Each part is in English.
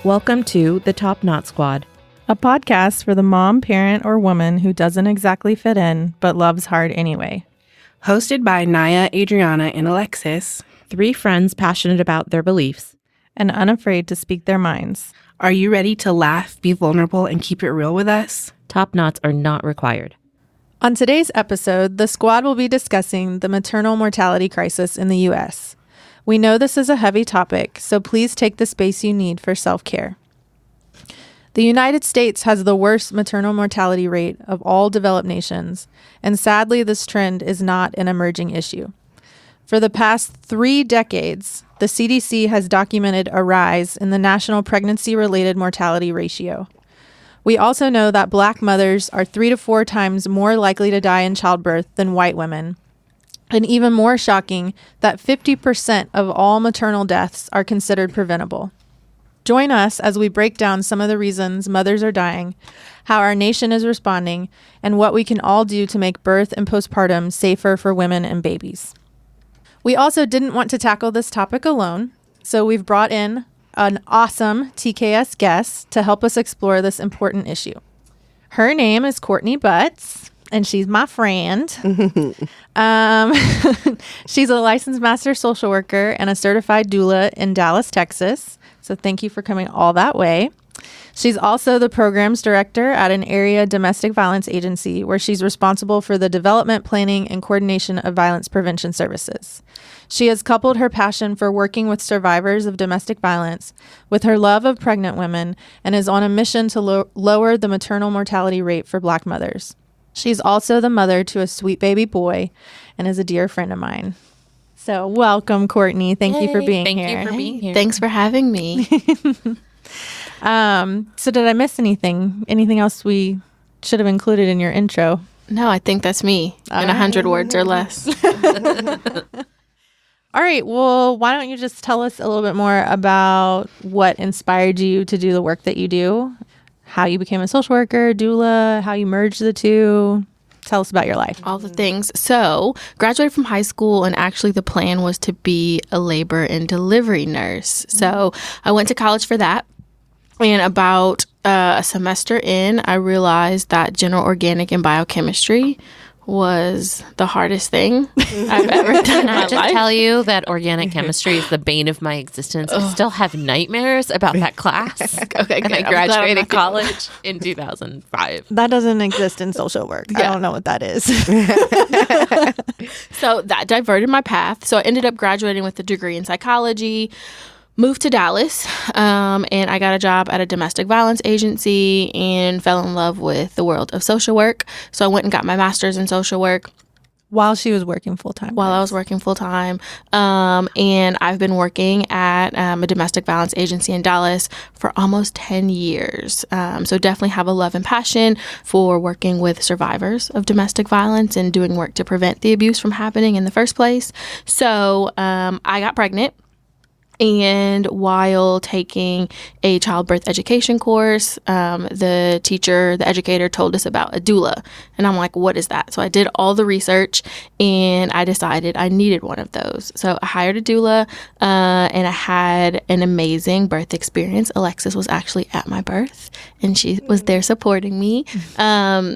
Welcome to the Top Knot Squad, a podcast for the mom, parent, or woman who doesn't exactly fit in, but loves hard anyway. Hosted by Naya, Adriana, and Alexis. 3 friends passionate about their beliefs and unafraid to speak their minds. Are you ready to laugh, be vulnerable, and keep it real with us? Top knots are not required. On today's episode, the squad will be discussing the maternal mortality crisis in the U.S. We know this is a heavy topic, so please take the space you need for self-care. The United States has the worst maternal mortality rate of all developed nations, and sadly, this trend is not an emerging issue. For the past 3 decades, the CDC has documented a rise in the national pregnancy-related mortality ratio. We also know that Black mothers are 3 to 4 times more likely to die in childbirth than white women. And even more shocking, that 50% of all maternal deaths are considered preventable. Join us as we break down some of the reasons mothers are dying, how our nation is responding, and what we can all do to make birth and postpartum safer for women and babies. We also didn't want to tackle this topic alone, so we've brought in an awesome TKS guest to help us explore this important issue. Her name is Courtney Butts, and she's my friend. She's a licensed master social worker and a certified doula in Dallas, Texas. So thank you for coming all that way. She's also the programs director at an area domestic violence agency where she's responsible for the development, planning, and coordination of violence prevention services. She has coupled her passion for working with survivors of domestic violence with her love of pregnant women and is on a mission to lower the maternal mortality rate for Black mothers. She's also the mother to a sweet baby boy and is a dear friend of mine. So welcome, Courtney. Thank you for being here. Thank you for being here. Thanks for having me. So did I miss anything? Anything else we should have included in your intro? No, I think that's me in 100 words or less. All right. Well, why don't you just tell us a little bit more about what inspired you to do the work that you do, how you became a social worker, doula, how you merged the two. Tell us about your life. All the things. So, graduated from high school, and actually the plan was to be a labor and delivery nurse. So, I went to college for that. And about a semester in, I realized that general organic and biochemistry was the hardest thing I've ever done in my life. Can I just tell you that organic chemistry is the bane of my existence? I still have nightmares about that class. Okay, and I graduated college in 2005. That doesn't exist in social work. Yeah. I don't know what that is. So that diverted my path. So I ended up graduating with a degree in psychology. Moved to Dallas, and I got a job at a domestic violence agency and fell in love with the world of social work. So I went and got my master's in social work. While she was working full-time. While I was working full-time. And I've been working at a domestic violence agency in Dallas for almost 10 years. So definitely have a love and passion for working with survivors of domestic violence and doing work to prevent the abuse from happening in the first place. So I got pregnant. And while taking a childbirth education course, the educator told us about a doula. And I'm like, what is that? So I did all the research and I decided I needed one of those. So I hired a doula and I had an amazing birth experience. Alexis was actually at my birth and she was there supporting me.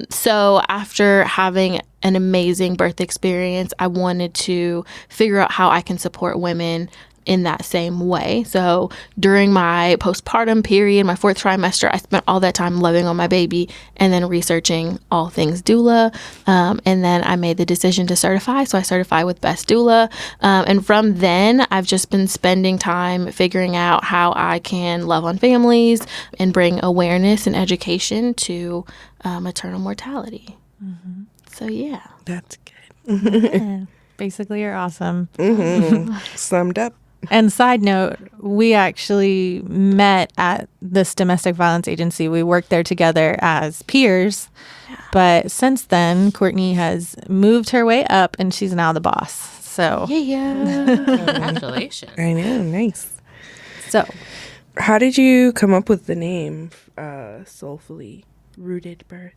So after having an amazing birth experience, I wanted to figure out how I can support women in that same way. So during my postpartum period, my 4th trimester, I spent all that time loving on my baby and then researching all things doula. And then I made the decision to certify. So I certified with Best Doula. And from then, I've just been spending time figuring out how I can love on families and bring awareness and education to maternal mortality. Mm-hmm. So yeah. That's good. Yeah. Basically, you're awesome. Mm-hmm. Summed up. And side note, we actually met at this domestic violence agency. We worked there together as peers. But since then, Courtney has moved her way up and she's now the boss. So yeah. Congratulations. I know. Nice. So how did you come up with the name Soulfully rooted birth?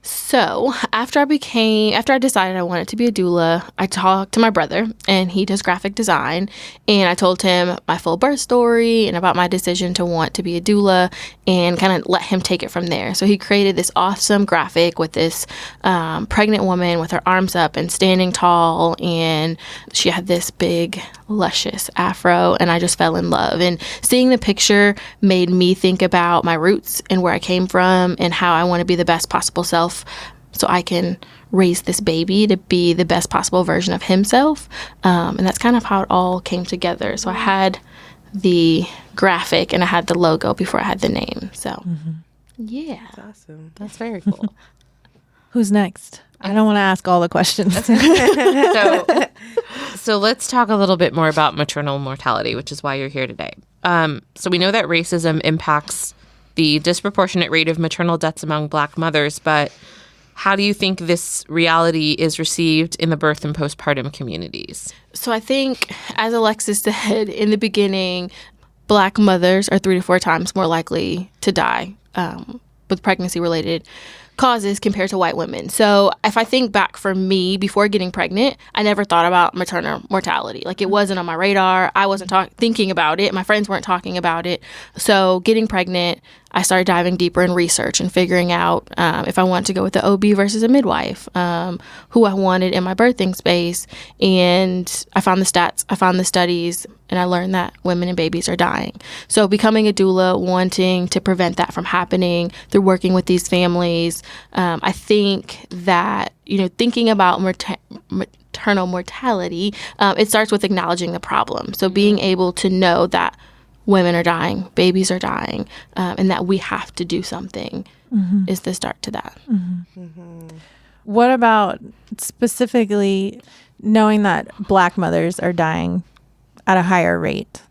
So after I decided I wanted to be a doula, I talked to my brother, and he does graphic design, and I told him my full birth story and about my decision to want to be a doula, and kind of let him take it from there. So he created this awesome graphic with this pregnant woman with her arms up and standing tall, and she had this big luscious afro, and I just fell in love. And seeing the picture made me think about my roots and where I came from and how I want to be the best possible self so I can raise this baby to be the best possible version of himself. And that's kind of how it all came together. So I had the graphic and I had the logo before I had the name. So yeah. That's awesome. That's very cool. Who's next? I don't want to ask all the questions. So let's talk a little bit more about maternal mortality, which is why you're here today. So we know that racism impacts the disproportionate rate of maternal deaths among Black mothers, but how do you think this reality is received in the birth and postpartum communities? So I think, as Alexis said in the beginning, Black mothers are 3 to 4 times more likely to die with pregnancy-related causes compared to white women. So if I think back for me, before getting pregnant, I never thought about maternal mortality. Like, it wasn't on my radar. I wasn't thinking about it. My friends weren't talking about it. So getting pregnant, I started diving deeper in research and figuring out if I wanted to go with the OB versus a midwife, who I wanted in my birthing space. And I found the stats, I found the studies, and I learned that women and babies are dying. So becoming a doula, wanting to prevent that from happening through working with these families, I think that, thinking about maternal mortality, it starts with acknowledging the problem. So being able to know that women are dying, babies are dying, and that we have to do something is the start to that. What about specifically knowing that Black mothers are dying at a higher rate,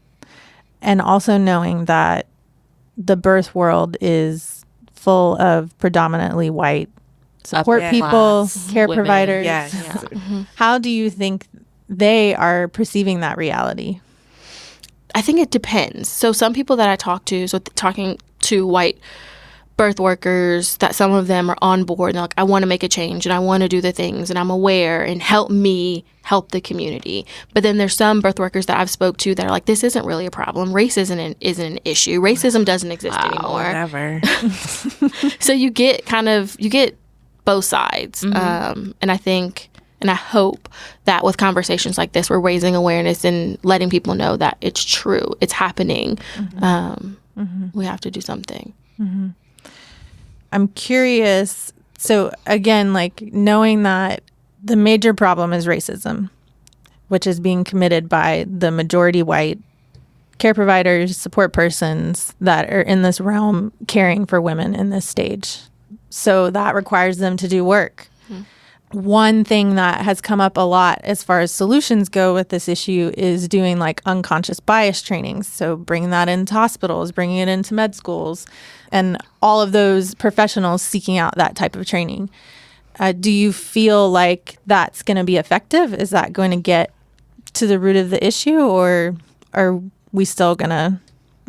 and also knowing that the birth world is full of predominantly white support people, care women. providers? Yes. How do you think they are perceiving that reality? I think it depends. So some people that I talk to, talking to white birth workers, that some of them are on board and they're like, I want to make a change and I want to do the things and I'm aware and help me help the community. But then there's some birth workers that I've spoke to that are like, this isn't really a problem. Race isn't an issue. Racism doesn't exist anymore. Whatever. So you get both sides. And I think, and I hope that with conversations like this, we're raising awareness and letting people know that it's true. It's happening. We have to do something. I'm curious. So again, like, knowing that the major problem is racism, which is being committed by the majority white care providers, support persons that are in this realm caring for women in this stage. So that requires them to do work. One thing that has come up a lot as far as solutions go with this issue is doing like unconscious bias trainings. So bringing that into hospitals, bringing it into med schools, and all of those professionals seeking out that type of training. Do you feel like that's going to be effective? Is that going to get to the root of the issue, or are we still going to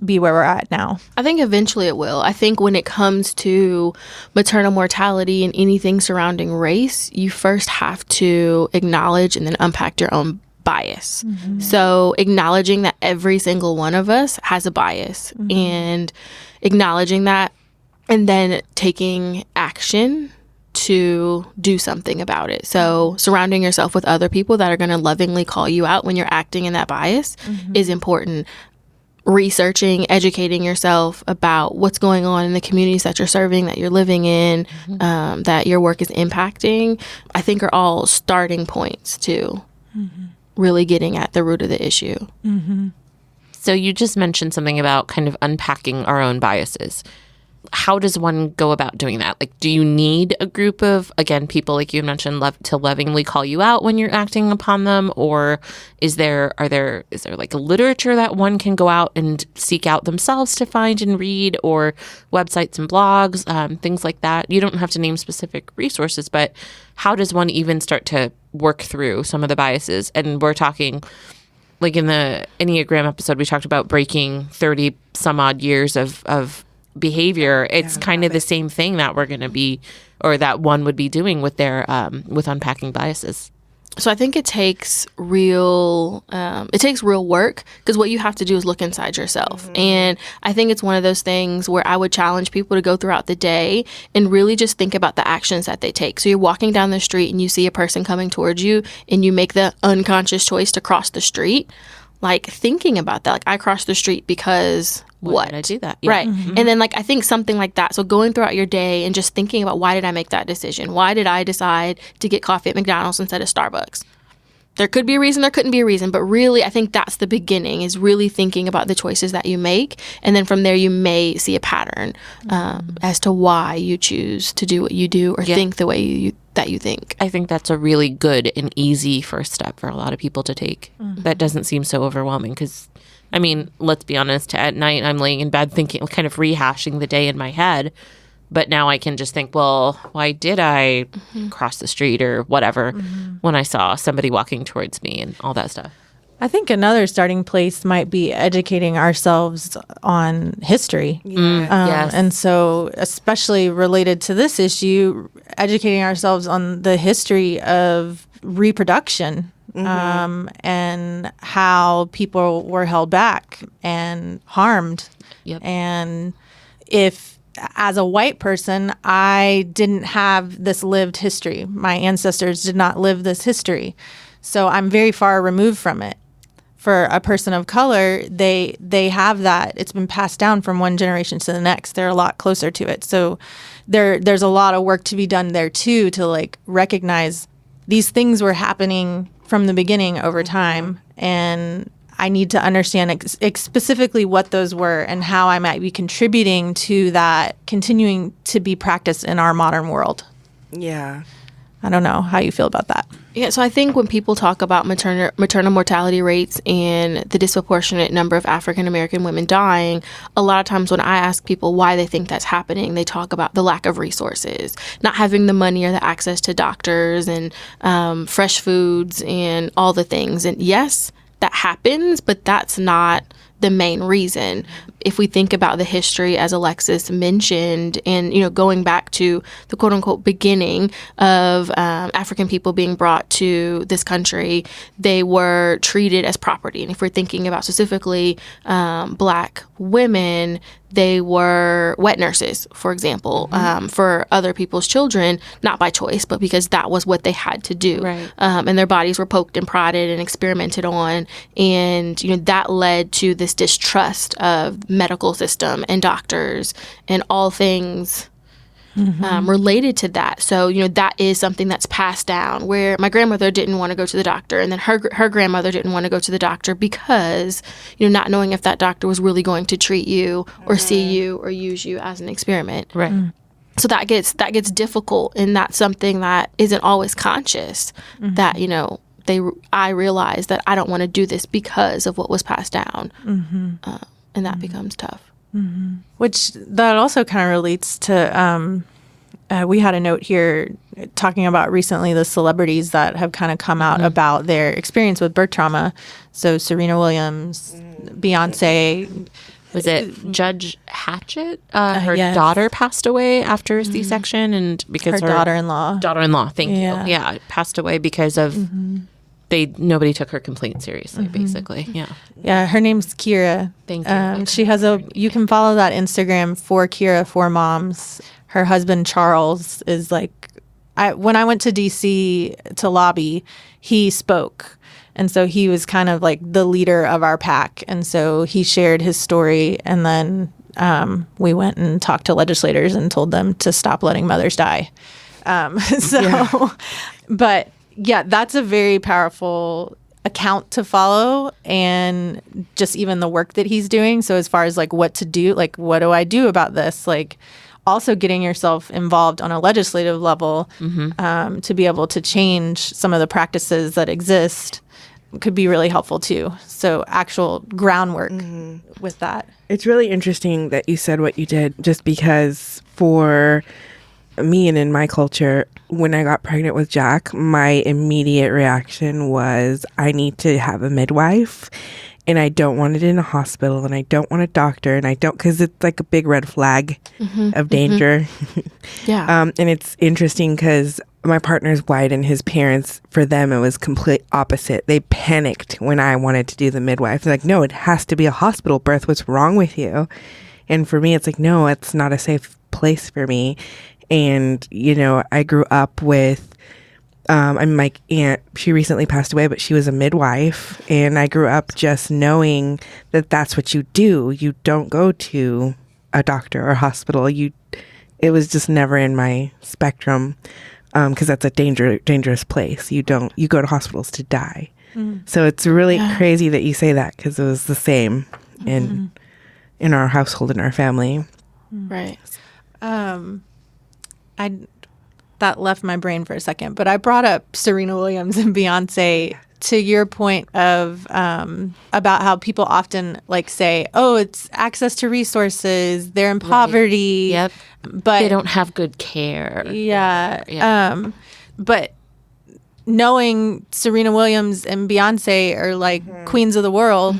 be where we're at now? I think eventually it will. I think when it comes to maternal mortality and anything surrounding race, you first have to acknowledge and then unpack your own bias. So acknowledging that every single one of us has a bias and acknowledging that, and then taking action to do something about it. So surrounding yourself with other people that are going to lovingly call you out when you're acting in that bias is important. Researching, educating yourself about what's going on in the communities that you're serving, that you're living in, that your work is impacting, I think are all starting points to really getting at the root of the issue. So you just mentioned something about kind of unpacking our own biases. How does one go about doing that? Like, do you need a group of, again, people like you mentioned, to lovingly call you out when you're acting upon them? Or is there like a literature that one can go out and seek out themselves to find and read, or websites and blogs, things like that? You don't have to name specific resources, but how does one even start to work through some of the biases? And we're talking, like in the Enneagram episode, we talked about breaking 30 some odd years of behavior, it's kind of the same thing that we're going to be, or that one would be doing with their with unpacking biases. So I think it takes real work, because what you have to do is look inside yourself. And I think it's one of those things where I would challenge people to go throughout the day and really just think about the actions that they take. So you're walking down the street and you see a person coming towards you and you make the unconscious choice to cross the street. Like, thinking about that, like, I crossed the street because what? Did I do that? Right. And then, like, I think something like that. So going throughout your day and just thinking about, why did I make that decision? Why did I decide to get coffee at McDonald's instead of Starbucks? There could be a reason, there couldn't be a reason, but really, I think that's the beginning, is really thinking about the choices that you make. And then from there, you may see a pattern as to why you choose to do what you do, or think the way that you think. I think that's a really good and easy first step for a lot of people to take. That doesn't seem so overwhelming, because, I mean, let's be honest, at night I'm laying in bed thinking, kind of rehashing the day in my head. But now I can just think, well, why did I cross the street or whatever when I saw somebody walking towards me and all that stuff? I think another starting place might be educating ourselves on history. Yes. And so, especially related to this issue, educating ourselves on the history of reproduction and how people were held back and harmed. And if, as a white person, I didn't have this lived history. My ancestors did not live this history. So I'm very far removed from it. For a person of color, they have that. It's been passed down from one generation to the next. They're a lot closer to it. So there's a lot of work to be done there too, to like recognize these things were happening from the beginning over time, and I need to understand specifically what those were and how I might be contributing to that continuing to be practiced in our modern world. Yeah. I don't know how you feel about that. Yeah, so I think when people talk about maternal mortality rates and the disproportionate number of African American women dying, a lot of times when I ask people why they think that's happening, they talk about the lack of resources, not having the money or the access to doctors and fresh foods and all the things. And yes, that happens, but that's not the main reason. If we think about the history, as Alexis mentioned, and, you know, going back to the quote unquote beginning of African people being brought to this country, they were treated as property. And if we're thinking about specifically Black women, they were wet nurses, for example, for other people's children, not by choice, but because that was what they had to do. Right. And their bodies were poked and prodded and experimented on. And, you know, that led to this distrust of medical system and doctors and all things related to that. So, you know, that is something that's passed down, where my grandmother didn't want to go to the doctor, and then her grandmother didn't want to go to the doctor because, you know, not knowing if that doctor was really going to treat you or see you or use you as an experiment. Right. So that gets difficult, and that's something that isn't always conscious. That, you know, I realize that I don't want to do this because of what was passed down, and that becomes tough. Which that also kind of relates to, we had a note here talking about recently the celebrities that have kind of come out about their experience with birth trauma. So Serena Williams, Beyonce. Was it Judge Hatchett? Her yes. daughter passed away after a C-section, and because Her daughter-in-law. Thank you. Yeah, passed away because of nobody took her complaint seriously, basically. Yeah. Yeah, her name's Kira. Thank you. She has you can follow that Instagram for Kira for Moms. Her husband Charles is like, when I went to DC to lobby, he spoke. And so he was kind of like the leader of our pack. And so he shared his story, and then we went and talked to legislators and told them to stop letting mothers die. But yeah, that's a very powerful account to follow, and just even the work that he's doing. So as far as like what to do, like what do I do about this? Like also getting yourself involved on a legislative level to be able to change some of the practices that exist could be really helpful too. So actual groundwork with that. It's really interesting that you said what you did, just because for me and in my culture, when I got pregnant with Jack, my immediate reaction was, I need to have a midwife. and I don't want it in a hospital, and I don't want a doctor, and I don't, because it's like a big red flag of danger. Yeah. And it's interesting because my partner's white, and his parents, for them, it was complete opposite. They panicked when I wanted to do the midwife. They're like, no, it has to be a hospital birth. What's wrong with you? And for me, it's like, no, it's not a safe place for me. And, you know, I grew up with, my aunt, she recently passed away, but she was a midwife. And I grew up just knowing that that's what you do. You don't go to a doctor or hospital. It was just never in my spectrum, because that's a dangerous place. You go to hospitals to die. So it's really crazy that you say that, because it was the same in our household, in our family. Right. That left my brain for a second, but I brought up Serena Williams and Beyonce to your point of about how people often like say, oh, it's access to resources, they're in poverty. Yep. But They don't have good care. Yeah. But knowing Serena Williams and Beyonce are like queens of the world,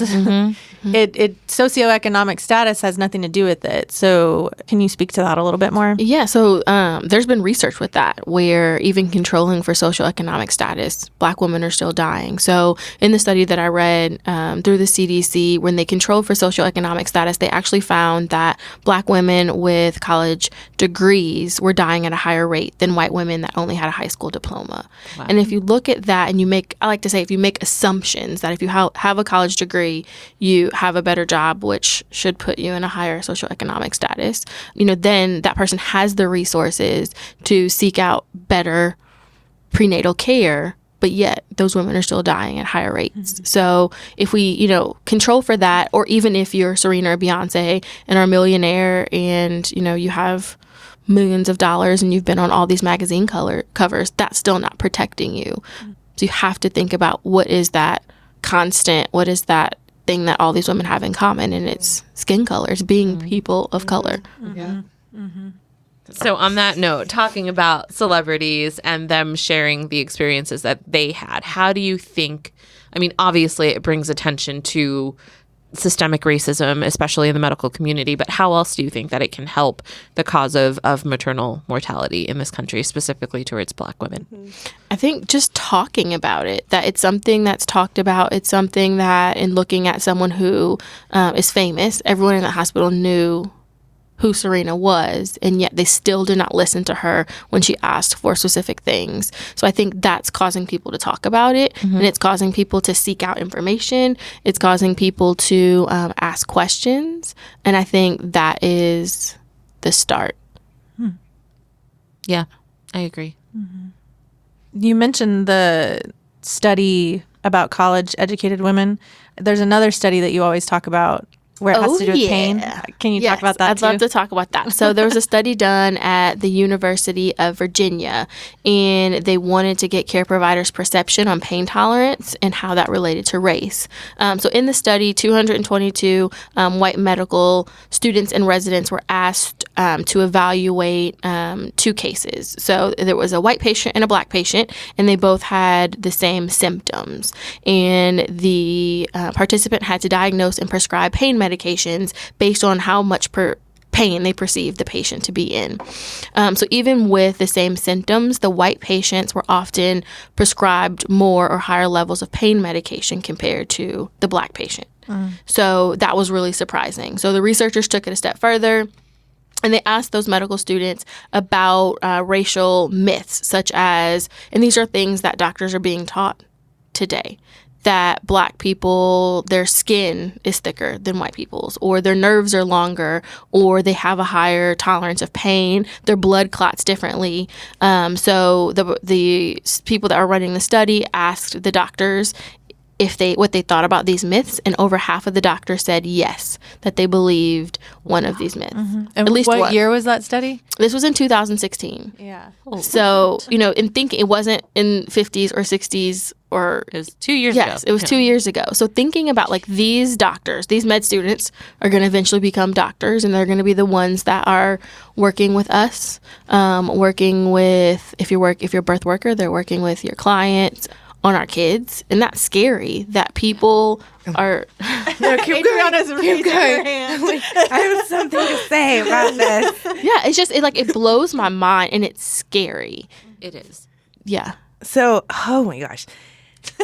it socioeconomic status has nothing to do with it. So can you speak to that a little bit more? Yeah, so there's been research with that where even controlling for socioeconomic status, Black women are still dying. So in the study that I read through the CDC, when they controlled for socioeconomic status, they actually found that Black women with college degrees were dying at a higher rate than white women that only had a high school diploma. Wow. And if you look at that and I like to say, if you make assumptions that if you have a college degree, you have a better job, which should put you in a higher socioeconomic status, then that person has the resources to seek out better prenatal care, but yet those women are still dying at higher rates. So if we, control for that, or even if you're Serena or Beyonce and are a millionaire and, you have millions of dollars and you've been on all these magazine covers, that's still not protecting you. So you have to think about what is that constant, what is that thing that all these women have in common, and it's skin color, it's being people of color. So on that note, talking about celebrities and them sharing the experiences that they had, how do you think, obviously it brings attention to systemic racism, especially in the medical community, but how else do you think that it can help the cause of maternal mortality in this country, specifically towards Black women? I think just talking about it, that it's something that's talked about. It's something that, in looking at someone who is famous, everyone in the hospital knew who Serena was, and yet they still did not listen to her when she asked for specific things. So I think that's causing people to talk about it, and it's causing people to seek out information. It's causing people to ask questions, and I think that is the start. Yeah, I agree. You mentioned the study about college-educated women. There's another study that you always talk about where it has to do with pain. Can you talk about that I'd love to talk about that. So there was a study done at the University of Virginia, and they wanted to get care providers' perception on pain tolerance and how that related to race. So in the study, 222 white medical students and residents were asked to evaluate 2 cases. So there was a white patient and a Black patient, and they both had the same symptoms. And the participant had to diagnose and prescribe pain medications based on how much pain they perceived the patient to be in. So even with the same symptoms, the white patients were often prescribed more or higher levels of pain medication compared to the Black patient. So that was really surprising. So the researchers took it a step further, and they asked those medical students about racial myths, such as, and these are things that doctors are being taught today, that Black people, their skin is thicker than white people's, or their nerves are longer, or they have a higher tolerance of pain, their blood clots differently. So the people that are running the study asked the doctors what they thought about these myths, and over half of the doctors said yes, that they believed one of these myths. And at least what one. year was that study? This was in 2016. Yeah. So, in thinking, it wasn't in 50s or 60s or... It was 2 years ago. Yes, it was 2 years ago. So thinking about these doctors, these med students are going to eventually become doctors, and they're going to be the ones that are working with us, working with, if you're a birth worker, they're working with your clients on our kids, and that's scary that people are. No, keep Adriana's going. raising Keep her going. hand. I have something to say about this. Yeah, it's just it blows my mind, and it's scary. It is. Yeah. So, oh my gosh.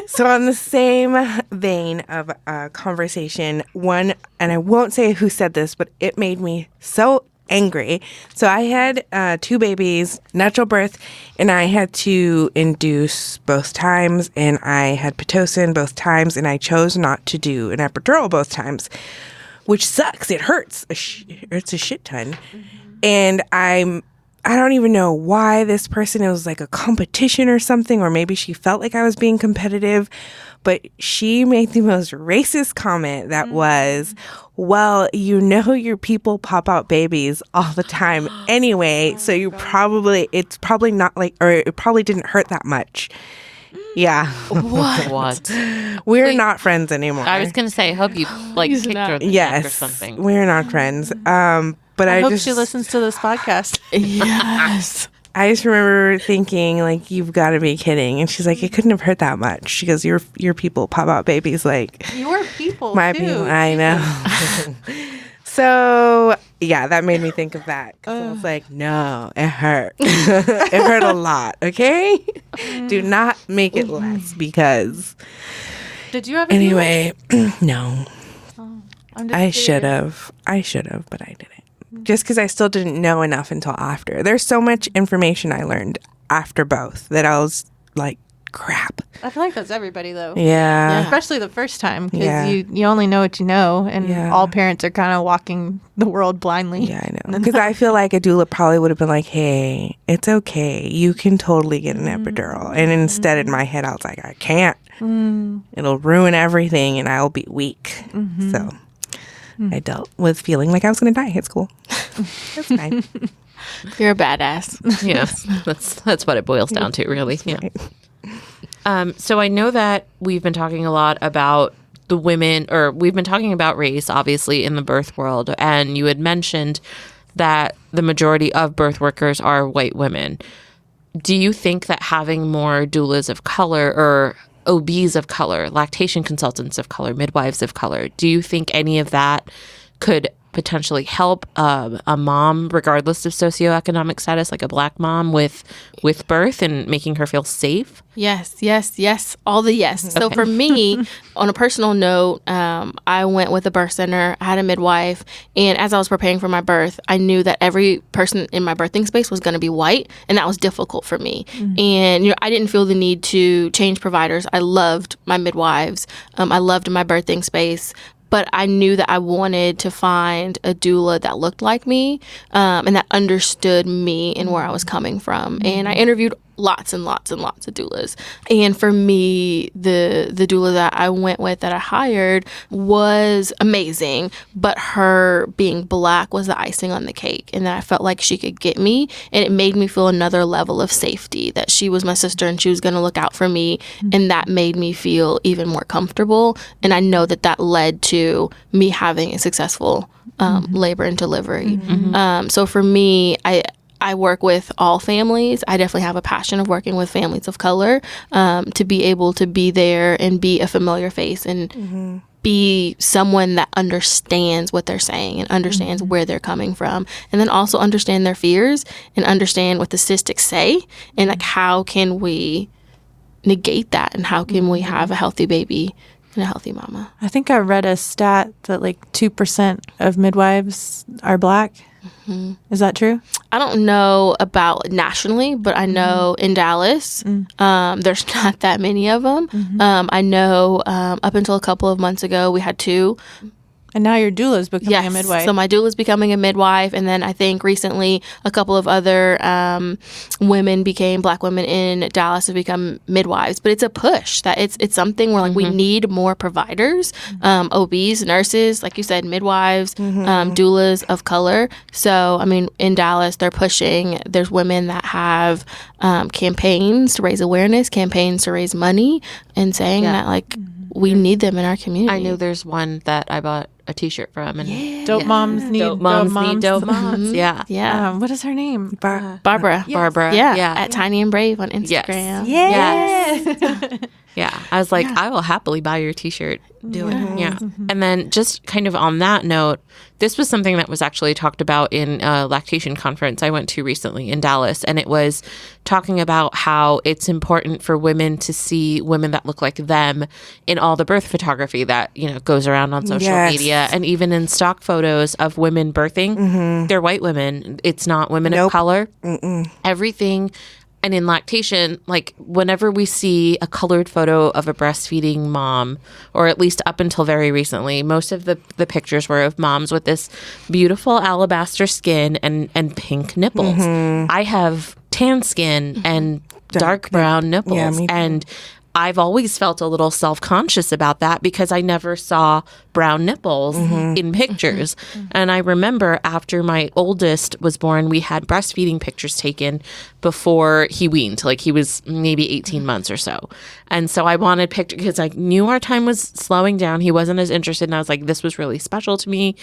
So on the same vein of conversation, one, and I won't say who said this, but it made me so angry. So I had 2 babies, natural birth, and I had to induce both times, and I had Pitocin both times, and I chose not to do an epidural both times, which sucks. It hurts. It's a shit ton. And I don't even know why this person, it was like a competition or something, or maybe she felt like I was being competitive, but she made the most racist comment that was, well, your people pop out babies all the time anyway, so it's probably not like, or it probably didn't hurt that much. Yeah. What? We're not friends anymore. I was going to say, I hope you kicked her in the neck or something. We're not friends. But I hope she listens to this podcast. Yes. I just remember thinking, like, you've got to be kidding. And she's like, it couldn't have hurt that much. She goes, your people pop out babies like Your people, my too. people. I know. So, yeah, that made me think of that. 'Cause I was like, no, it hurt. It hurt a lot, okay? Do not make it less because... Did you ever Anyway, no. I'm just I curious. should have, but I didn't. Just because I still didn't know enough until after. There's so much information I learned after both that I was like, crap. I feel like that's everybody, though. Yeah. Especially the first time, because Yeah. you only know what you know, and Yeah. all parents are kind of walking the world blindly. Yeah, I know. Because I feel like a doula probably would have been like, hey, it's okay. You can totally get an epidural. And instead, in my head, I was like, I can't. It'll ruin everything and I'll be weak. So I dealt with feeling like I was going to die at school. That's fine. You're a badass. Yeah, that's what it boils down to, really. Yeah. So I know that we've been talking a lot about the women, or we've been talking about race, obviously, in the birth world. And you had mentioned that the majority of birth workers are white women. Do you think that having more doulas of color or OBs of color, lactation consultants of color, midwives of color, do you think any of that could potentially help a mom, regardless of socioeconomic status, like a Black mom with birth and making her feel safe? Yes. All the yes. So for me, on a personal note, I went with a birth center. I had a midwife. And as I was preparing for my birth, I knew that every person in my birthing space was going to be white. And that was difficult for me. And, I didn't feel the need to change providers. I loved my midwives. I loved my birthing space. But I knew that I wanted to find a doula that looked like me and that understood me and where I was coming from. And I interviewed lots and lots and lots of doulas. And for me, the doula that I went with, that I hired, was amazing. But her being Black was the icing on the cake. And that I felt like she could get me. And it made me feel another level of safety, that she was my sister and she was going to look out for me. And that made me feel even more comfortable. And I know that that led to me having a successful labor and delivery. So for me, I work with all families. I definitely have a passion of working with families of color, to be able to be there and be a familiar face and be someone that understands what they're saying and understands where they're coming from, and then also understand their fears and understand what the statistics say, and like how can we negate that, and how can we have a healthy baby and a healthy mama. I think I read a stat that like 2% of midwives are Black. Is that true? I don't know about nationally, but I know in Dallas, there's not that many of them. I know up until a couple of months ago, we had 2. And now your doula is becoming a midwife. So my doula is becoming a midwife. And then I think recently a couple of other women became, Black women in Dallas have become midwives. But it's a push that it's something where like we need more providers, OBs, nurses, like you said, midwives, doulas of color. So, I mean, in Dallas, they're pushing. There's women that have campaigns to raise awareness, campaigns to raise money, and saying that like we need them in our community. I know there's one that I bought a T-shirt from. And Dope moms need dope moms. Need dope moms. Yeah. What is her name? Barbara. Barbara. Yeah. At Tiny and Brave on Instagram. Yes. Yeah. I was like, Yeah. I will happily buy your t-shirt. Do it. Yeah. And then just kind of on that note, this was something that was actually talked about in a lactation conference I went to recently in Dallas. And it was talking about how it's important for women to see women that look like them in all the birth photography that, goes around on social media. And even in stock photos of women birthing, they're white women. It's not women of color. Everything. And in lactation, like whenever we see a colored photo of a breastfeeding mom, or at least up until very recently, most of the pictures were of moms with this beautiful alabaster skin and pink nipples. I have tan skin and dark brown nipples. Yeah, me too. And I've always felt a little self-conscious about that because I never saw brown nipples in pictures. And I remember after my oldest was born, we had breastfeeding pictures taken before he weaned. Like he was maybe 18 months or so. And so I wanted pictures because I knew our time was slowing down. He wasn't as interested. And I was like, this was really special to me.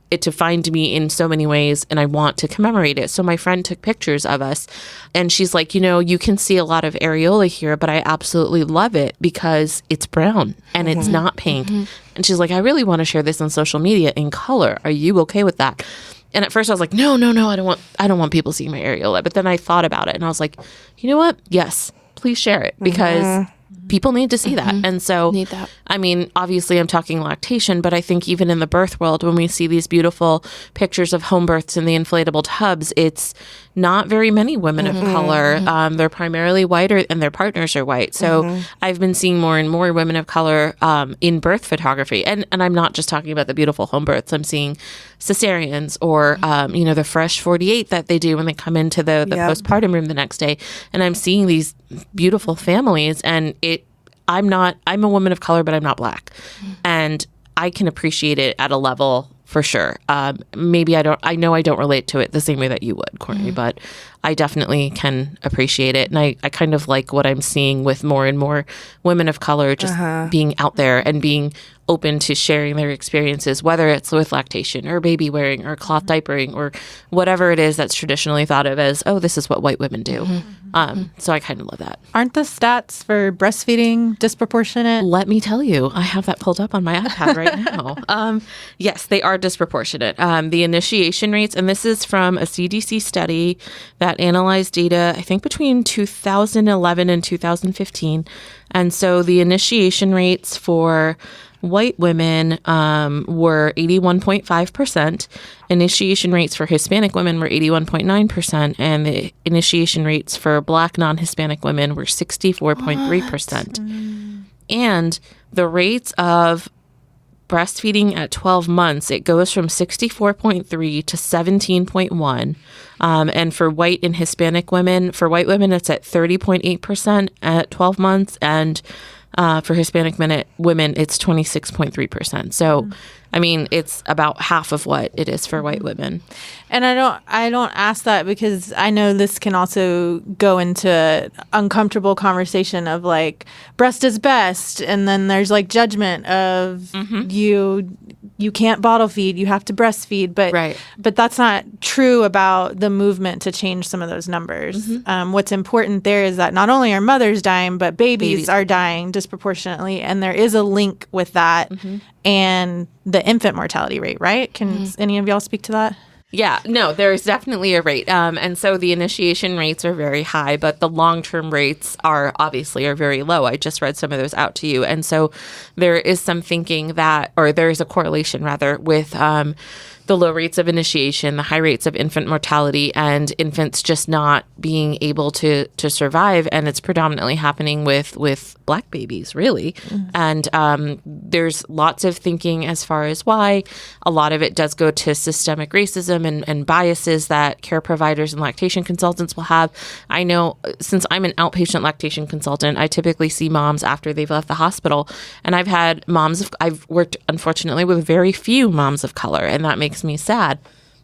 It defined me in so many ways, and I want to commemorate it. So my friend took pictures of us, and she's like, you can see a lot of areola here, but I absolutely love it because it's brown and it's not pink. And she's like, I really want to share this on social media in color. Are you okay with that? And at first I was like, no, I don't want people seeing my areola. But then I thought about it, and I was like, you know what? Yes, please share it because people need to see that. And so, Need that. I mean, obviously I'm talking lactation, but I think even in the birth world, when we see these beautiful pictures of home births in the inflatable tubs, it's not very many women of color. They're primarily white and their partners are white. So I've been seeing more and more women of color in birth photography. And I'm not just talking about the beautiful home births. I'm seeing cesareans or, the fresh 48 that they do when they come into the postpartum room the next day. And I'm seeing these beautiful families, and I'm a woman of color, but I'm not Black. And I can appreciate it at a level for sure. Maybe I know I don't relate to it the same way that you would, Courtney, but I definitely can appreciate it. And I kind of like what I'm seeing with more and more women of color just being out there and being open to sharing their experiences, whether it's with lactation or baby wearing or cloth diapering or whatever it is that's traditionally thought of as, oh, this is what white women do. So I kind of love that. Aren't the stats for breastfeeding disproportionate? Let me tell you, I have that pulled up on my iPad right now. Yes, they are disproportionate. The initiation rates, and this is from a CDC study that analyzed data, I think, between 2011 and 2015. And so the initiation rates for white women were 81.5%. Initiation rates for Hispanic women were 81.9%. And the initiation rates for Black non-Hispanic women were 64.3%. And the rates of breastfeeding at 12 months, it goes from 64.3 to 17.1. And for white and Hispanic women, for white women, it's at 30.8% at 12 months. And for Hispanic women, it's 26.3%. So, I mean, it's about half of what it is for white women. And I don't ask that because I know this can also go into uncomfortable conversation of like breast is best, and then there's like judgment of you can't bottle feed, you have to breastfeed, but that's not true about the movement to change some of those numbers. What's important there is that not only are mothers dying, but babies are dying disproportionately, and there is a link with that and the infant mortality rate, right? Can any of y'all speak to that? Yeah, no, there's definitely a rate. And so the initiation rates are very high, but the long-term rates are very low. I just read some of those out to you. And so there is some thinking that, or there's a correlation rather with the low rates of initiation, the high rates of infant mortality, and infants just not being able to survive. And it's predominantly happening with Black babies, really. And there's lots of thinking as far as why. A lot of it does go to systemic racism and biases that care providers and lactation consultants will have. I know since I'm an outpatient lactation consultant, I typically see moms after they've left the hospital. And I've had I've worked, unfortunately, with very few moms of color, and that makes me sad.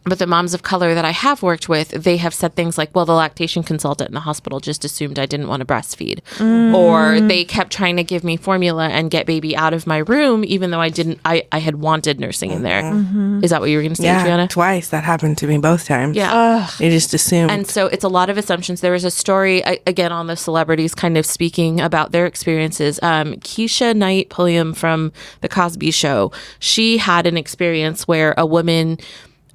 But the moms of color that I have worked with, they have said things like, well, the lactation consultant in the hospital just assumed I didn't want to breastfeed. Or they kept trying to give me formula and get baby out of my room, even though I had wanted nursing in there. Is that what you were going to say, Triana? Twice. That happened to me both times. Yeah. They just assumed. And so it's a lot of assumptions. There was a story, again, on the celebrities kind of speaking about their experiences. Keisha Knight Pulliam from The Cosby Show, she had an experience where a woman...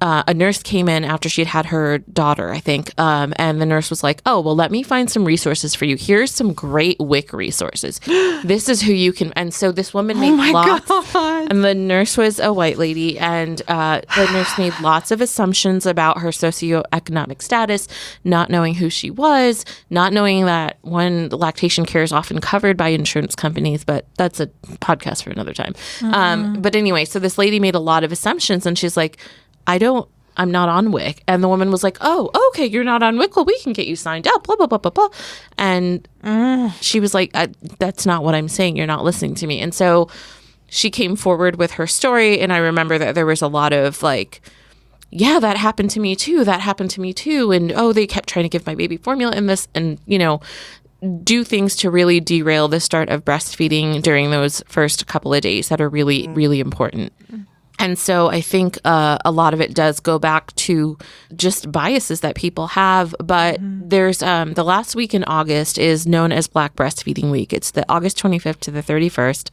a nurse came in after she had her daughter, I think, and the nurse was like, oh, well, let me find some resources for you. Here's some great WIC resources. This is who you can... And so this woman made lots... God. And the nurse was a white lady, and the nurse made lots of assumptions about her socioeconomic status, not knowing who she was, not knowing that one, lactation care is often covered by insurance companies, but that's a podcast for another time. But anyway, so this lady made a lot of assumptions, and she's like, I'm not on WIC. And the woman was like, oh, okay, you're not on WIC. Well, we can get you signed up, blah, blah, blah, blah, blah. And she was like, that's not what I'm saying. You're not listening to me. And so she came forward with her story. And I remember that there was a lot of like, yeah, that happened to me too. That happened to me too. And, oh, they kept trying to give my baby formula in this and, you know, do things to really derail the start of breastfeeding during those first couple of days that are really, really important. And so I think a lot of it does go back to just biases that people have. But there's the last week in August is known as Black Breastfeeding Week. It's the August 25th to the 31st.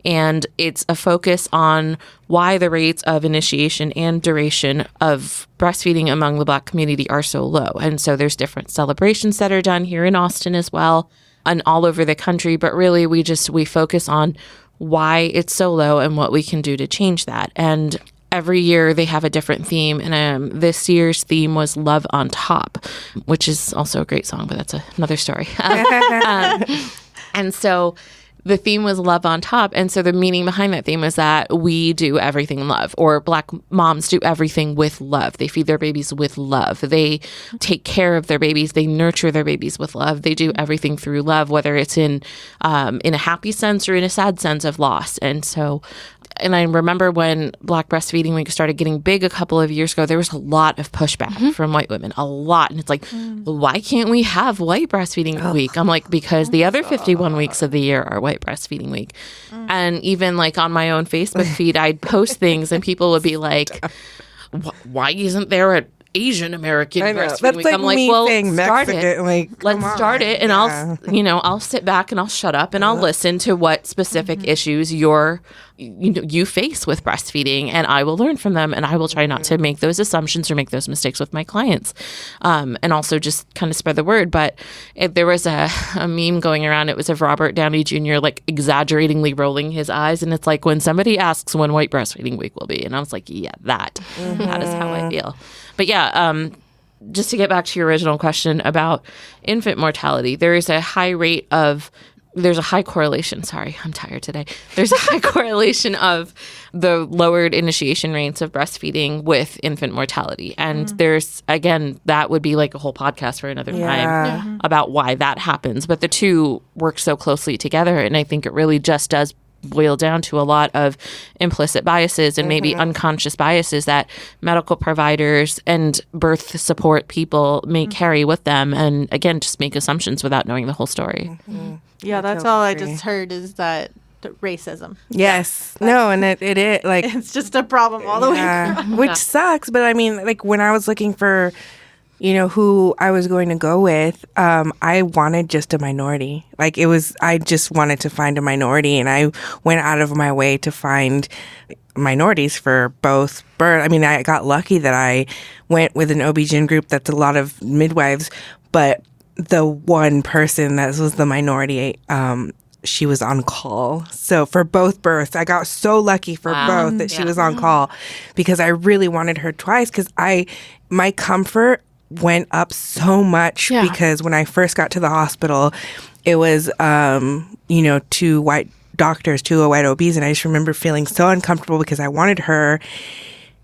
And it's a focus on why the rates of initiation and duration of breastfeeding among the Black community are so low. And so there's different celebrations that are done here in Austin as well and all over the country. But really, we focus on why it's so low and what we can do to change that. And every year they have a different theme. And this year's theme was Love on Top, which is also a great song, but that's another story. And so the theme was Love on Top. And so the meaning behind that theme is that we do everything in love, or Black moms do everything with love. They feed their babies with love. They take care of their babies. They nurture their babies with love. They do everything through love, whether it's in a happy sense or in a sad sense of loss. And I remember when Black Breastfeeding Week started getting big a couple of years ago, there was a lot of pushback from white women, a lot. And it's like, why can't we have White Breastfeeding Week? I'm like, because the other 51 weeks of the year are White Breastfeeding Week. And even like on my own Facebook feed, I'd post things and people would be like, why isn't there a Asian American breastfeeding week? Like I'm like, well, start it. Like, let's start it, and I'll sit back and I'll shut up and I'll listen to what specific issues you face with breastfeeding, and I will learn from them, and I will try not to make those assumptions or make those mistakes with my clients, and also just kind of spread the word. But there was a meme going around. It was of Robert Downey Jr. like exaggeratingly rolling his eyes, and it's like when somebody asks when White Breastfeeding Week will be, and I was like, yeah, that is how I feel. But yeah, just to get back to your original question about infant mortality, there's a high correlation. Sorry, I'm tired today. There's a high correlation of the lowered initiation rates of breastfeeding with infant mortality. And there's, again, that would be like a whole podcast for another time about why that happens. But the two work so closely together. And I think it really just does boil down to a lot of implicit biases and maybe unconscious biases that medical providers and birth support people may carry with them, and again, just make assumptions without knowing the whole story. Yeah, that's all I just heard is that racism. Yes. No, and it like it's just a problem all the way around. Which sucks. But I mean, like when I was looking for who I was going to go with, I wanted just a minority. Like I just wanted to find a minority, and I went out of my way to find minorities for both birth. I mean, I got lucky that I went with an OB-GYN group that's a lot of midwives, but the one person that was the minority, she was on call. So for both births, I got so lucky for both that she was on call, because I really wanted her twice, because my comfort went up so much because when I first got to the hospital, it was, two white doctors, two white OBs, and I just remember feeling so uncomfortable because I wanted her.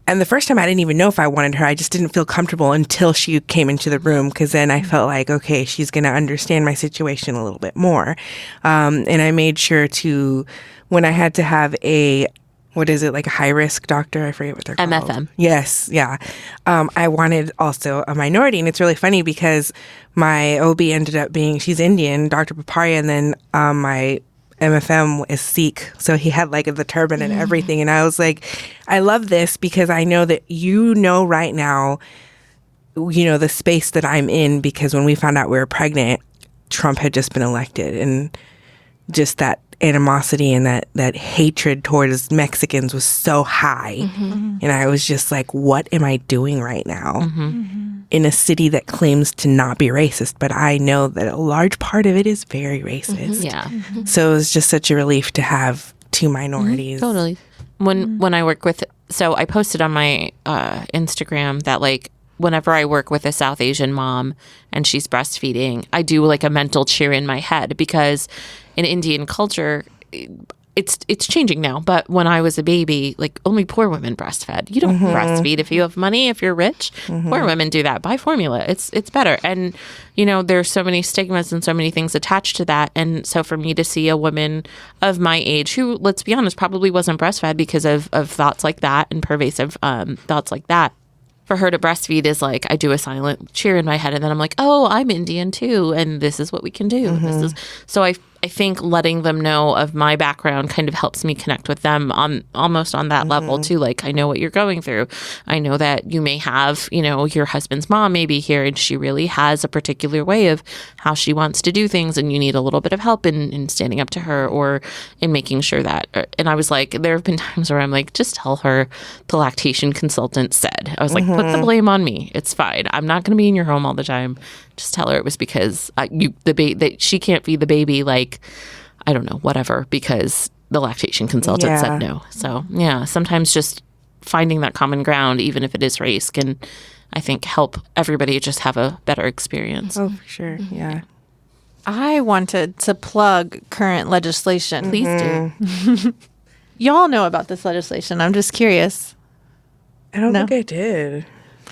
And the first time I didn't even know if I wanted her. I just didn't feel comfortable until she came into the room, because then I felt like, okay, she's going to understand my situation a little bit more. And I made sure to, when I had to have a what is it, like a high risk doctor? I forget what they're called. MFM. Yes, yeah. I wanted also a minority, and it's really funny because my OB ended up being, she's Indian, Dr. Paparia, and then my MFM is Sikh, so he had like the turban and everything, and I was like, I love this because I know that right now, the space that I'm in, because when we found out we were pregnant, Trump had just been elected, and just that animosity and that hatred towards Mexicans was so high. And I was just like, what am I doing right now in a city that claims to not be racist? But I know that a large part of it is very racist. Yeah. So it was just such a relief to have two minorities. Totally. When I work with, so I posted on my Instagram that like, whenever I work with a South Asian mom and she's breastfeeding, I do like a mental cheer in my head, because in Indian culture, it's changing now. But when I was a baby, like only poor women breastfed. You don't breastfeed if you have money, if you're rich. Poor women do that. Buy formula. It's better. And, there's so many stigmas and so many things attached to that. And so for me to see a woman of my age who, let's be honest, probably wasn't breastfed because of thoughts like that and pervasive thoughts like that, for her to breastfeed is like, I do a silent cheer in my head, and then I'm like, oh, I'm Indian too, and this is what we can do. So I think letting them know of my background kind of helps me connect with them on almost on that level too. Like, I know what you're going through. I know that you may have, your husband's mom may be here and she really has a particular way of how she wants to do things, and you need a little bit of help in standing up to her or in making sure that. And I was like, there have been times where I'm like, just tell her the lactation consultant said. I was like, put the blame on me. It's fine. I'm not going to be in your home all the time. Just tell her it was because that she can't feed the baby, like, I don't know, whatever, because the lactation consultant said no. So yeah, sometimes just finding that common ground, even if it is race, can, I think, help everybody just have a better experience. Oh, for sure. Yeah. I wanted to plug current legislation. Please do. Y'all know about this legislation. I'm just curious. I don't think I did.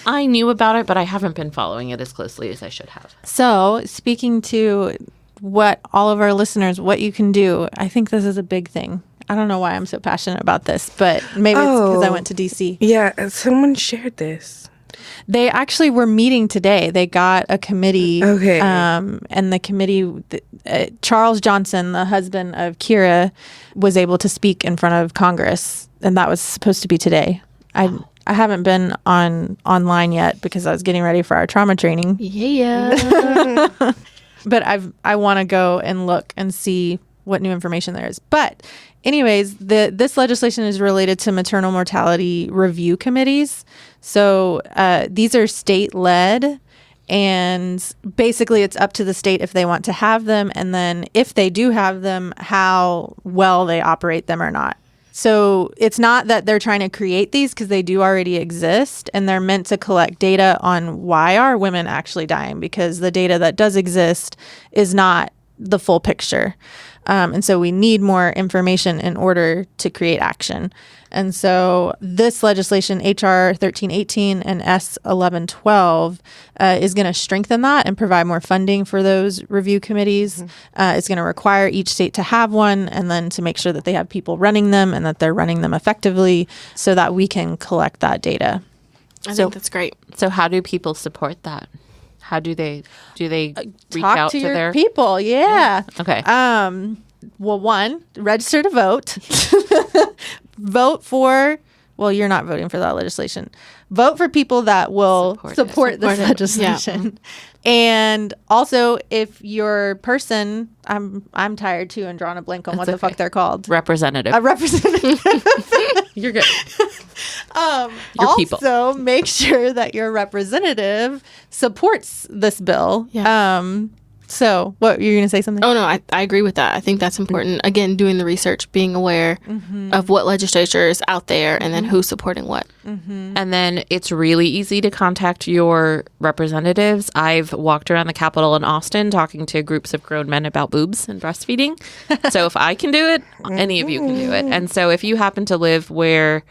I knew about it, but I haven't been following it as closely as I should have. So, speaking to what all of our listeners, what you can do, I think this is a big thing. I don't know why I'm so passionate about this, but maybe it's because I went to DC. Yeah, someone shared this. They actually were meeting today. They got a committee. Okay. And the committee, Charles Johnson, the husband of Kira, was able to speak in front of Congress, and that was supposed to be today. I haven't been online yet because I was getting ready for our trauma training. Yeah. But I want to go and look and see what new information there is. But anyways, this legislation is related to maternal mortality review committees. So these are state-led, and basically it's up to the state if they want to have them, and then if they do have them, how well they operate them or not. So it's not that they're trying to create these, because they do already exist, and they're meant to collect data on why are women actually dying, because the data that does exist is not the full picture. And so we need more information in order to create action. And so this legislation, HR 1318 and S 1112, is going to strengthen that and provide more funding for those review committees. It's going to require each state to have one, and then to make sure that they have people running them and that they're running them effectively so that we can collect that data. I think that's great. So how do people support that? How do they reach Talk out to your their people? Yeah. Okay. Well, one, register to vote. Vote for, well, you're not voting for that legislation. Vote for people that will support this legislation. Yeah. And also, if your person, I'm tired too and drawing a blank on what the fuck they're called. Representative. A representative. You're good. Your people. Also, make sure that your representative supports this bill. Yeah. So, what, you're going to say something? Oh, no, I agree with that. I think that's important. Again, doing the research, being aware of what legislature is out there, and then who's supporting what. And then it's really easy to contact your representatives. I've walked around the Capitol in Austin talking to groups of grown men about boobs and breastfeeding. So if I can do it, any of you can do it. And so if you happen to live where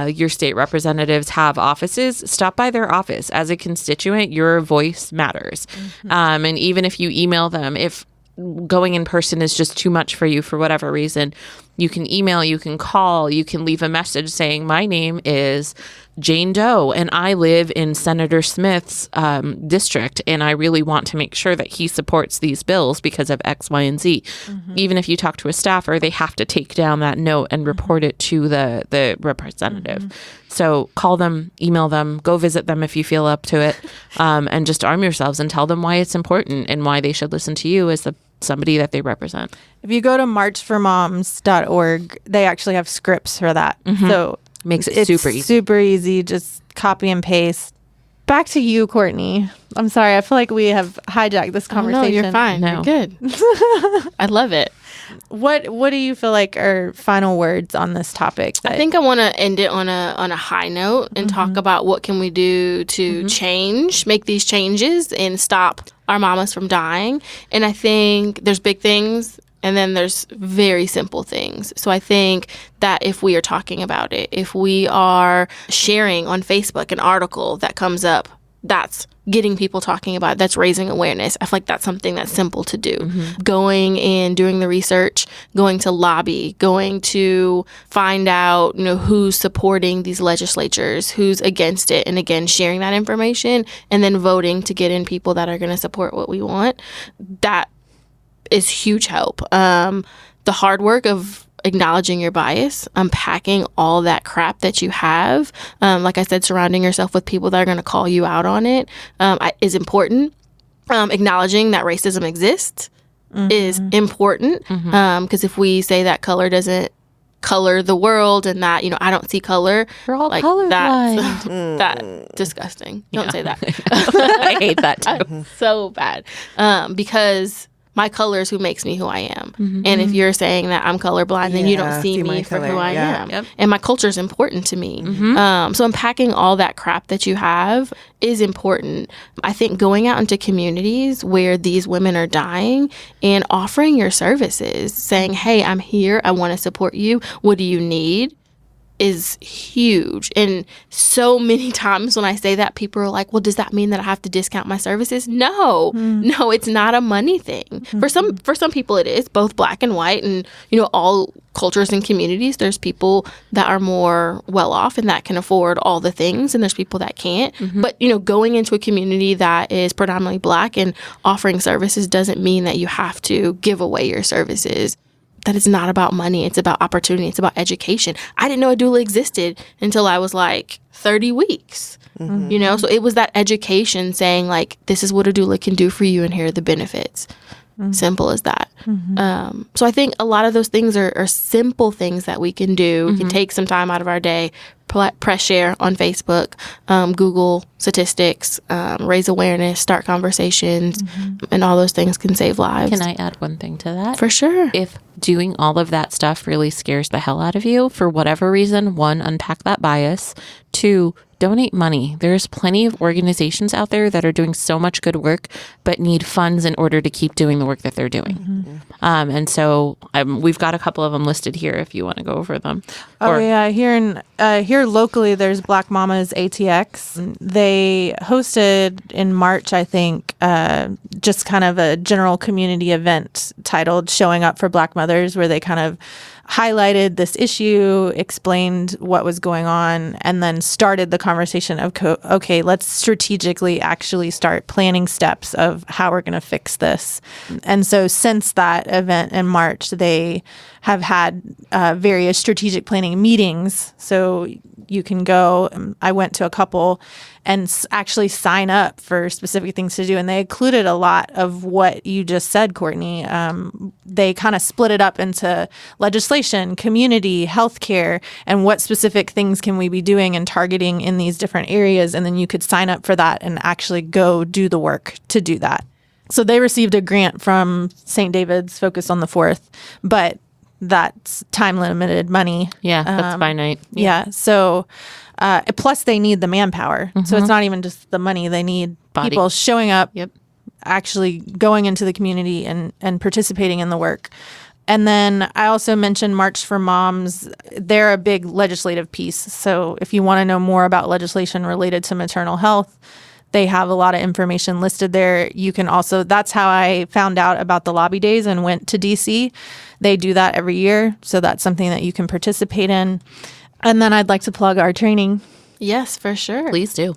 your state representatives have offices, stop by their office. As a constituent, your voice matters. And even if you email them, if going in person is just too much for you for whatever reason, You can email, you can call, you can leave a message saying, my name is Jane Doe and I live in Senator Smith's district, and I really want to make sure that he supports these bills because of X, Y, and Z. Even if you talk to a staffer, they have to take down that note and report it to the representative. So call them, email them, go visit them if you feel up to it, and just arm yourselves and tell them why it's important and why they should listen to you as somebody that they represent. If you go to marchformoms.org, they actually have scripts for that. So makes it it's super easy. Super easy. Just copy and paste. Back to you, Courtney. I'm sorry. I feel like we have hijacked this conversation. No, you're fine. No. You're good. I love it. What do you feel like are final words on this topic? I think I want to end it on a high note and talk about what can we do to make these changes and stop our mamas from dying. And I think there's big things and then there's very simple things. So I think that if we are talking about it, if we are sharing on Facebook an article that comes up, that's getting people talking about it, that's raising awareness. I feel like that's something that's simple to do. Going and doing the research, going to lobby, going to find out, who's supporting these legislatures, who's against it, and again, sharing that information, and then voting to get in people that are going to support what we want. That is huge help. The hard work of acknowledging your bias, unpacking all that crap that you have, like I said, surrounding yourself with people that are going to call you out on it is important. Acknowledging that racism exists is important, because if we say that color doesn't color the world and that, I don't see color, we're all like colorblind. That's disgusting. Don't say that. I hate that too. So bad. Because my color is who makes me who I am. And if you're saying that I'm colorblind, then you don't see me for who I am. And my culture is important to me. So unpacking all that crap that you have is important. I think going out into communities where these women are dying and offering your services, saying, hey, I'm here. I want to support you. What do you need? Is huge. And so many times when I say that, people are like, well, does that mean that I have to discount my services? No, it's not a money thing. For some people it is, both black and white, and all cultures and communities. There's people that are more well off and that can afford all the things, and there's people that can't. But going into a community that is predominantly black and offering services doesn't mean that you have to give away your services. That it's not about money. It's about opportunity. It's about education. I didn't know a doula existed until I was like 30 weeks, So it was that education saying like, this is what a doula can do for you and here are the benefits. Simple as that. So I think a lot of those things are simple things that we can do. We can take some time out of our day, press share on Facebook, Google statistics, raise awareness, start conversations, and all those things can save lives. Can I add one thing to that? For sure. If doing all of that stuff really scares the hell out of you, for whatever reason, 1, unpack that bias. 2, donate money. There's plenty of organizations out there that are doing so much good work, but need funds in order to keep doing the work that they're doing. And so we've got a couple of them listed here if you want to go over them. Here locally, there's Black Mamas ATX. They hosted in March, I think, just kind of a general community event titled Showing Up for Black Mothers, where they kind of highlighted this issue, explained what was going on, and then started the conversation of, okay, let's strategically actually start planning steps of how we're going to fix this. And so since that event in March, they have had various strategic planning meetings. So you can go. I went to a couple and actually sign up for specific things to do. And they included a lot of what you just said, Courtney. They kind of split it up into legislation, community, healthcare, and what specific things can we be doing and targeting in these different areas. And then you could sign up for that and actually go do the work to do that. So they received a grant from St. David's Focus on the 4th, but that's time-limited money. Yeah, that's finite. Yeah. So plus they need the manpower. So it's not even just the money. They need people showing up, actually going into the community and participating in the work. And then I also mentioned March for Moms. They're a big legislative piece. So if you want to know more about legislation related to maternal health, They have a lot of information listed there. You can also, that's how I found out about the lobby days and went to DC. They do that every year. So that's something that you can participate in. And then I'd like to plug our training. Yes, for sure. Please do.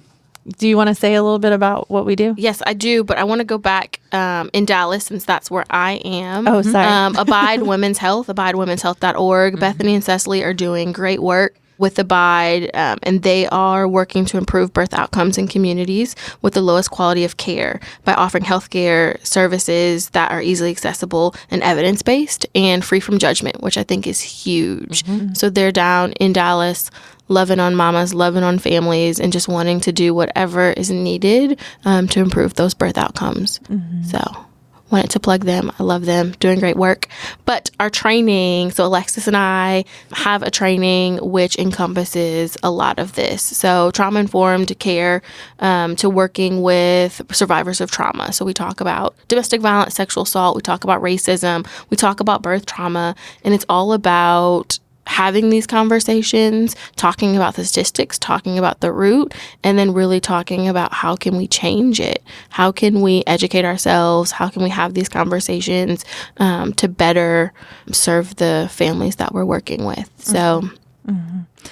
Do you want to say a little bit about what we do? Yes, I do, but I want to go back in Dallas since that's where I am. Oh, sorry. Abide Women's Health, abidewomenshealth.org. Bethany and Cecily are doing great work with Abide, and they are working to improve birth outcomes in communities with the lowest quality of care by offering healthcare services that are easily accessible and evidence-based and free from judgment, which I think is huge. So they're down in Dallas, loving on mamas, loving on families, and just wanting to do whatever is needed to improve those birth outcomes. So wanted to plug them. I love them, doing great work. But our training, so Alexis and I have a training which encompasses a lot of this. So trauma-informed care to working with survivors of trauma. So we talk about domestic violence, sexual assault, we talk about racism, we talk about birth trauma, and it's all about having these conversations, talking about the statistics, talking about the root, and then really talking about how can we change it? How can we educate ourselves? How can we have these conversations to better serve the families that we're working with? So,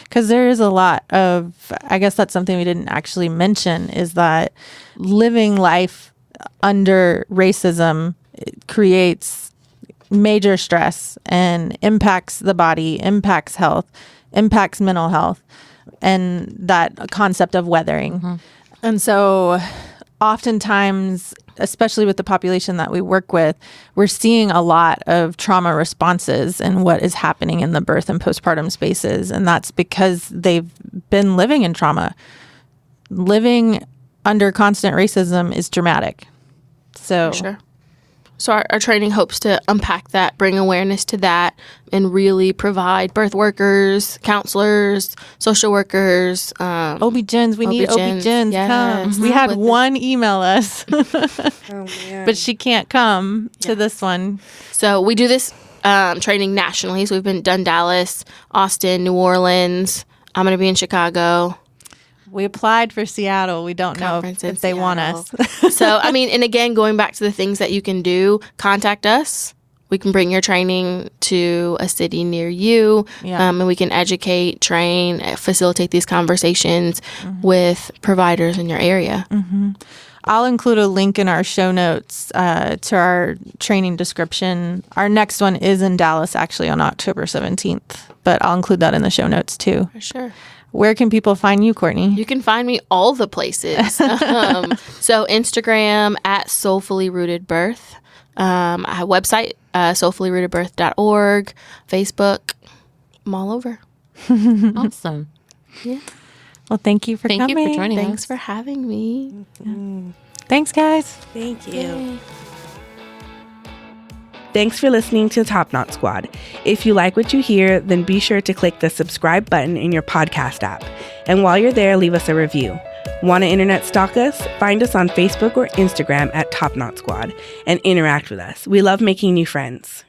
Because there is a lot of, I guess that's something we didn't actually mention, is that living life under racism creates major stress and impacts the body, impacts health, impacts mental health, and that concept of weathering. And so oftentimes, especially with the population that we work with, we're seeing a lot of trauma responses and what is happening in the birth and postpartum spaces. And that's because they've been living in trauma. Living under constant racism is dramatic. So, sure. So our training hopes to unpack that, bring awareness to that, and really provide birth workers, counselors, social workers. OB-GYNs, we need OB-GYNs. Yes. Come. We had one email us, Oh, man. but she can't come to this one. So we do this training nationally. So we've been done Dallas, Austin, New Orleans. I'm going to be in Chicago. We applied for Seattle. We don't know Conference in if they want us. So, I mean, and again, going back to the things that you can do, contact us. We can bring your training to a city near you, and we can educate, train, facilitate these conversations with providers in your area. I'll include a link in our show notes to our training description. Our next one is in Dallas, actually, on October 17th, but I'll include that in the show notes, too. For sure. Where can people find you, Courtney? You can find me all the places. So Instagram at soulfullyrootedbirth. I have a website, soulfullyrootedbirth.org, Facebook. I'm all over. Awesome. Yeah. Well, thank you for Thank coming. you for joining Thanks us. for having me. Thanks, guys. Thank you. Thanks for listening to Top Knot Squad. If you like what you hear, then be sure to click the subscribe button in your podcast app. And while you're there, leave us a review. Want to internet stalk us? Find us on Facebook or Instagram at Top Knot Squad and interact with us. We love making new friends.